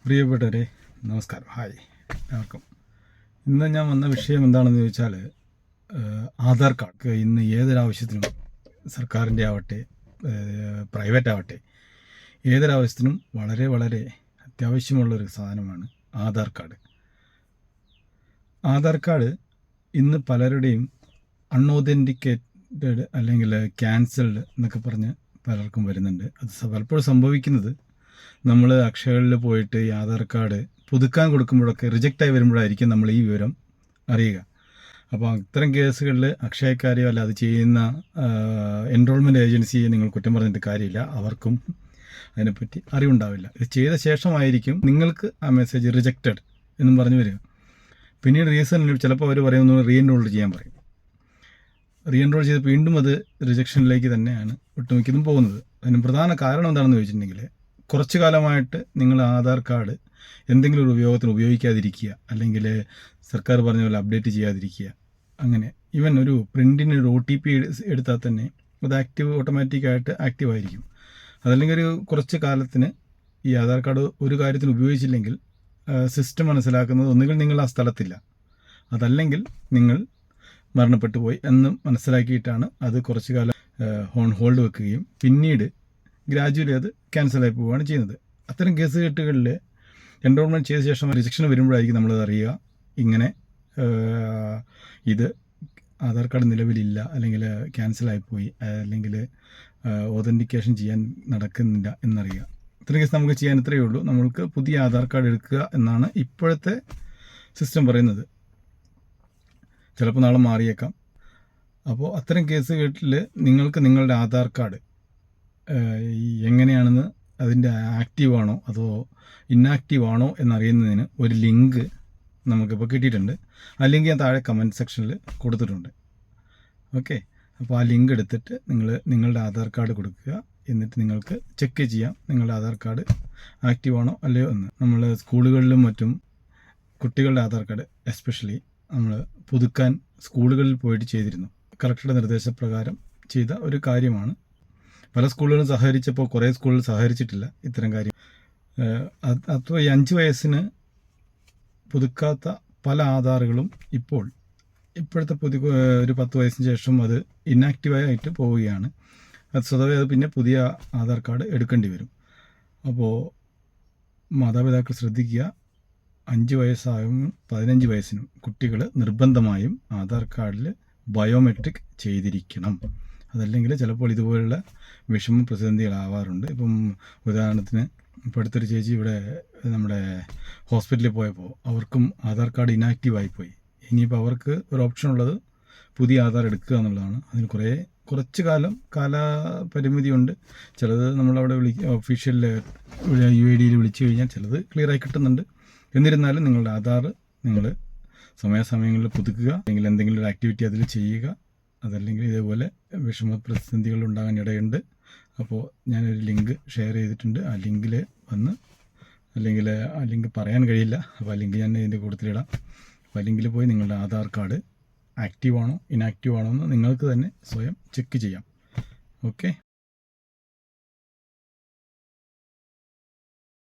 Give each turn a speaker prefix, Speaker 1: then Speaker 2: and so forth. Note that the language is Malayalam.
Speaker 1: പ്രിയപ്പെട്ടവരെ നമസ്കാരം. ഹായ് എല്ലാവർക്കും. ഇന്ന് ഞാൻ വന്ന വിഷയം എന്താണെന്ന് ചോദിച്ചാൽ, ആധാർ കാർഡ് ഇന്ന് ഏതൊരാവശ്യത്തിനും, സർക്കാരിൻ്റെ ആവട്ടെ പ്രൈവറ്റ് ആവട്ടെ, ഏതൊരാവശ്യത്തിനും വളരെ വളരെ അത്യാവശ്യമുള്ളൊരു സാധനമാണ് ആധാർ കാർഡ്. ആധാർ കാർഡ് ഇന്ന് പലരുടെയും അൺഓതൻറ്റിക്കേറ്റഡ് അല്ലെങ്കിൽ ക്യാൻസൽഡ് എന്നൊക്കെ പറഞ്ഞ് പലർക്കും വരുന്നുണ്ട്. അത് പലപ്പോഴും സംഭവിക്കുന്നത്, നമ്മൾ അക്ഷയകളിൽ പോയിട്ട് ഈ ആധാർ കാർഡ് പുതുക്കാൻ കൊടുക്കുമ്പോഴൊക്കെ റിജക്റ്റായി വരുമ്പോഴായിരിക്കും നമ്മൾ ഈ വിവരം അറിയുക. അപ്പോൾ അത്തരം കേസുകളിൽ അക്ഷയക്കാരെയോ അല്ല അത് ചെയ്യുന്ന എൻറോൾമെൻറ്റ് ഏജൻസിയെ നിങ്ങൾ കുറ്റം പറഞ്ഞിട്ട് കാര്യമില്ല. അവർക്കും അതിനെപ്പറ്റി അറിവുണ്ടാവില്ല. ഇത് ചെയ്ത ശേഷമായിരിക്കും നിങ്ങൾക്ക് ആ മെസ്സേജ് റിജക്റ്റഡ് എന്നും പറഞ്ഞു വരിക. പിന്നീട് റീസണിൽ ചിലപ്പോൾ അവർ പറയുന്നു റീഎൻറോൾ ചെയ്യാൻ പറയും. റീഎൻറോൾ ചെയ്ത് വീണ്ടും അത് റിജക്ഷനിലേക്ക് തന്നെയാണ് ഒട്ടുമിക്കതും പോകുന്നത്. അതിന് പ്രധാന കാരണം എന്താണെന്ന് ചോദിച്ചിട്ടുണ്ടെങ്കിൽ, കുറച്ചു കാലമായിട്ട് നിങ്ങൾ ആധാർ കാർഡ് എന്തെങ്കിലും ഒരു ഉപയോഗത്തിന് ഉപയോഗിക്കാതിരിക്കുക, അല്ലെങ്കിൽ സർക്കാർ പറഞ്ഞ പോലെ അപ്ഡേറ്റ് ചെയ്യാതിരിക്കുക. അങ്ങനെ ഈവൻ ഒരു പ്രിൻറ്റിന് ഒരു OTP എടുത്താൽ തന്നെ അത് ഓട്ടോമാറ്റിക്കായിട്ട് ആക്റ്റീവ് ആയിരിക്കും. അതല്ലെങ്കിൽ ഒരു കുറച്ച് കാലത്തിന് ഈ ആധാർ കാർഡ് ഒരു കാര്യത്തിന് ഉപയോഗിച്ചില്ലെങ്കിൽ സിസ്റ്റം മനസ്സിലാക്കുന്നത് ഒന്നുകിൽ നിങ്ങൾ ആ സ്ഥലത്തില്ല, അതല്ലെങ്കിൽ നിങ്ങൾ മരണപ്പെട്ടു പോയി എന്ന് മനസ്സിലാക്കിയിട്ടാണ് അത് കുറച്ച് കാലം ഓൺ ഹോൾഡ് വെക്കുകയും പിന്നീട് ഗ്രാജുവലി അത് ക്യാൻസലായി പോവുകയാണ് ചെയ്യുന്നത്. അത്തരം കേസുകെട്ടുകളിൽ എൻറോൾമെൻറ്റ് ചെയ്ത ശേഷം റിജക്ഷൻ വരുമ്പോഴായിരിക്കും നമ്മളത് അറിയുക, ഇങ്ങനെ ഇത് ആധാർ കാർഡ് നിലവിലില്ല, അല്ലെങ്കിൽ ക്യാൻസലായിപ്പോയി, അല്ലെങ്കിൽ ഓതൻറ്റിക്കേഷൻ ചെയ്യാൻ നടക്കുന്നില്ല എന്നറിയുക. ഇത്തരം കേസ് നമുക്ക് ചെയ്യാൻ ഇത്രയേ ഉള്ളൂ, നമ്മൾക്ക് പുതിയ ആധാർ കാർഡ് എടുക്കുക എന്നാണ് ഇപ്പോഴത്തെ സിസ്റ്റം പറയുന്നത്. ചിലപ്പോൾ നാളെ മാറിയേക്കാം. അപ്പോൾ അത്തരം കേസുകളിൽ നിങ്ങൾക്ക് നിങ്ങളുടെ ആധാർ കാർഡ് എങ്ങനെയാണെന്ന്, അതിൻ്റെ ആക്റ്റീവ് ആണോ അതോ ഇന്നാക്റ്റീവ് ആണോ എന്നറിയുന്നതിന് ഒരു ലിങ്ക് നമുക്കിപ്പോൾ കിട്ടിയിട്ടുണ്ട്. ആ ലിങ്ക് ഞാൻ താഴെ കമൻറ്റ് സെക്ഷനിൽ കൊടുത്തിട്ടുണ്ട്. ഓക്കെ, അപ്പോൾ ആ ലിങ്ക് എടുത്തിട്ട് നിങ്ങളുടെ ആധാർ കാർഡ് കൊടുക്കുക. എന്നിട്ട് നിങ്ങൾക്ക് ചെക്ക് ചെയ്യാം നിങ്ങളുടെ ആധാർ കാർഡ് ആക്റ്റീവ് ആണോ അല്ലയോ എന്ന്. നമ്മൾ സ്കൂളുകളിലും മറ്റും കുട്ടികളുടെ ആധാർ കാർഡ് എസ്പെഷ്യലി നമ്മൾ പുതുക്കാൻ സ്കൂളുകളിൽ പോയിട്ട് ചെയ്തിരുന്നു. കളക്ടറുടെ നിർദ്ദേശപ്രകാരം ചെയ്ത ഒരു കാര്യമാണ്. പല സ്കൂളുകളും സഹകരിച്ചപ്പോൾ കുറേ സ്കൂളുകൾ സഹകരിച്ചിട്ടില്ല ഇത്തരം കാര്യം. അപ്പോൾ ഈ 5 വയസ്സിന് പുതുക്കാത്ത പല ആധാറുകളും ഇപ്പോഴത്തെ ഒരു 10 വയസ്സിന് ശേഷം അത് ഇന്നാക്റ്റീവായിട്ട് പോവുകയാണ്. അത് സ്വതവേ അത് പിന്നെ പുതിയ ആധാർ കാർഡ് എടുക്കേണ്ടി വരും. അപ്പോൾ മാതാപിതാക്കൾ ശ്രദ്ധിക്കുക, 5 വയസ്സായും 15 വയസ്സിനും കുട്ടികൾ നിർബന്ധമായും ആധാർ കാർഡിൽ ബയോമെട്രിക് ചെയ്തിരിക്കണം. അതല്ലെങ്കിൽ ചിലപ്പോൾ ഇതുപോലുള്ള വിഷമ പ്രതിസന്ധികളാവാറുണ്ട്. ഇപ്പം ഉദാഹരണത്തിന് ഇപ്പോൾ അടുത്തൊരു ചേച്ചി ഇവിടെ നമ്മുടെ ഹോസ്പിറ്റലിൽ പോയപ്പോൾ അവർക്കും ആധാർ കാർഡ് ഇനാക്റ്റീവ് ആയിപ്പോയി. ഇനിയിപ്പോൾ അവർക്ക് ഒരു ഓപ്ഷൻ ഉള്ളത് പുതിയ ആധാർ എടുക്കുക എന്നുള്ളതാണ്. അതിന് കുറച്ച് കാലപരിമിതിയുണ്ട്. ചിലത് നമ്മളവിടെ ഒഫീഷ്യൽ UID വിളിച്ചു കഴിഞ്ഞാൽ ചിലത് ക്ലിയറായി കിട്ടുന്നുണ്ട്. എന്നിരുന്നാലും നിങ്ങളുടെ ആധാർ നിങ്ങൾ സമയാസമയങ്ങളിൽ പുതുക്കുക, അല്ലെങ്കിൽ എന്തെങ്കിലും ഒരു ആക്ടിവിറ്റി അതിൽ ചെയ്യുക. അതല്ലെങ്കിൽ ഇതേപോലെ വിഷമ പ്രതിസന്ധികൾ ഉണ്ടാകാൻ ഇടയുണ്ട്. അപ്പോൾ ഞാനൊരു ലിങ്ക് ഷെയർ ചെയ്തിട്ടുണ്ട്. ആ ലിങ്കിൽ വന്ന്, അല്ലെങ്കിൽ ആ ലിങ്ക് പറയാൻ കഴിയില്ല, അപ്പോൾ ആ ലിങ്ക് ഞാൻ ഇതിൻ്റെ കൂട്ടത്തിലിടാം. അപ്പോൾ ആ ലിങ്കിൽ പോയി നിങ്ങളുടെ ആധാർ കാർഡ് ആക്റ്റീവ് ആണോ ഇനാക്റ്റീവ് ആണോ എന്ന് നിങ്ങൾക്ക് തന്നെ സ്വയം ചെക്ക് ചെയ്യാം. ഓക്കെ.